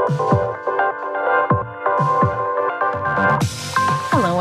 Hello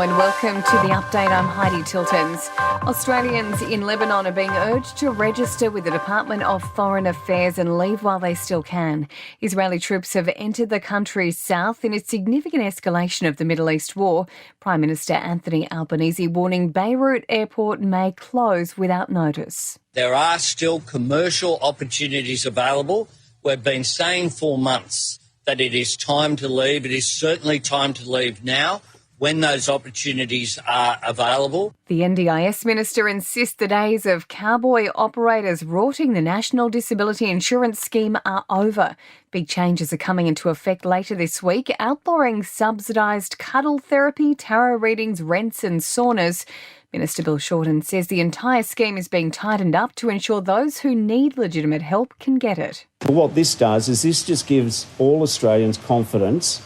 and welcome to The Update. I'm Heidi Tiltons. Australians in Lebanon are being urged to register with the Department of Foreign Affairs and leave while they still can. Israeli troops have entered the country's south in a significant escalation of the Middle East war. Prime Minister Anthony Albanese warning Beiruit airport may close without notice. There are still commercial opportunities available. We've been saying for months that it is time to leave. It is certainly time to leave now, when those opportunities are available. The NDIS minister insists the days of Cowboy operators rorting the National Disability Insurance Scheme are over. Big changes are coming into effect later this week, outlawing subsidised cuddle therapy, tarot readings, rents and saunas. Minister Bill Shorten says the entire scheme is being tightened up to ensure those who need legitimate help can get it. What this does is this just gives all Australians confidence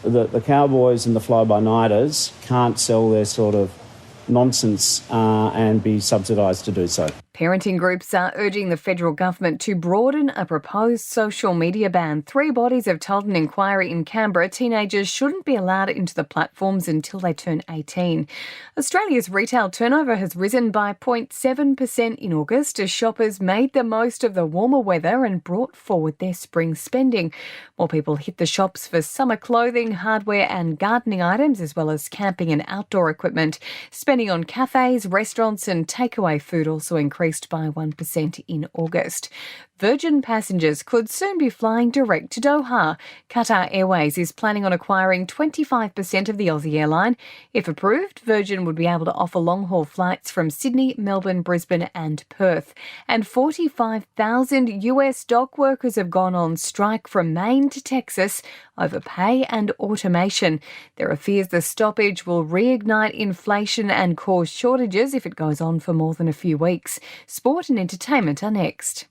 that the Cowboys and the fly-by-nighters can't sell their sort of nonsense and be subsidised to do so. Parenting groups are urging the federal government to broaden a proposed social media ban. 3 bodies have told an inquiry in Canberra teenagers shouldn't be allowed into the platforms until they turn 18. Australia's retail turnover has risen by 0.7% in August as shoppers made the most of the warmer weather and brought forward their spring spending. More people hit the shops for summer clothing, hardware and gardening items, as well as camping and outdoor equipment. Spending on cafes, restaurants and takeaway food also increased by 1% in August. Virgin passengers could soon be flying direct to Doha. Qatar Airways is planning on acquiring 25% of the Aussie airline. If approved, Virgin would be able to offer long-haul flights from Sydney, Melbourne, Brisbane and Perth. And 45,000 US dock workers have gone on strike from Maine to Texas over pay and automation. There are fears the stoppage will reignite inflation and cause shortages if it goes on for more than a few weeks. Sport and entertainment are next.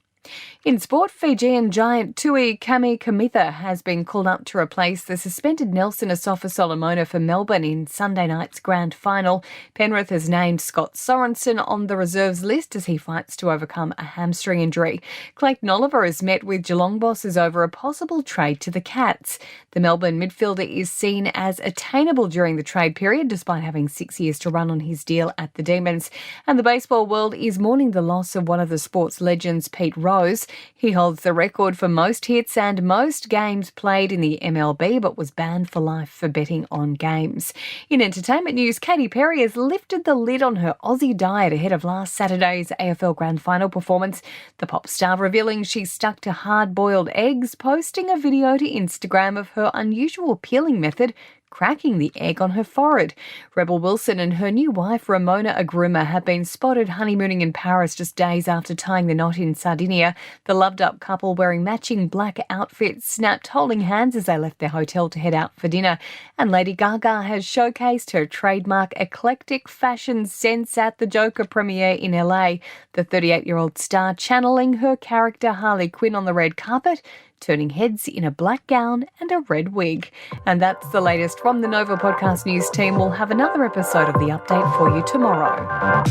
In sport, Fijian giant Tui Kamikamica has been called up to replace the suspended Nelson Asafa-Solomona for Melbourne in Sunday night's grand final. Penrith has named Scott Sorensen on the reserves list as he fights to overcome a hamstring injury. Clayton Oliver has met with Geelong bosses over a possible trade to the Cats. The Melbourne midfielder is seen as attainable during the trade period, despite having 6 years to run on his deal at the Demons. And the baseball world is mourning the loss of one of the sport's legends, Pete Rose. He holds the record for most hits and most games played in the MLB, but was banned for life for betting on games. In entertainment news, Katy Perry has lifted the lid on her Aussie diet ahead of last Saturday's AFL Grand Final performance. The pop star revealing she stuck to hard-boiled eggs, posting a video to Instagram of her unusual peeling method, cracking the egg on her forehead. Rebel Wilson and her new wife, Ramona Agruma, have been spotted honeymooning in Paris just days after tying the knot in Sardinia. The loved-up couple, wearing matching black outfits, snapped holding hands as they left their hotel to head out for dinner. And Lady Gaga has showcased her trademark eclectic fashion sense at the Joker premiere in LA. The 38-year-old star channeling her character Harley Quinn on the red carpet, turning heads in a black gown and a red wig. And that's the latest from the Nova Podcast News team. We'll have another episode of The Update for you tomorrow.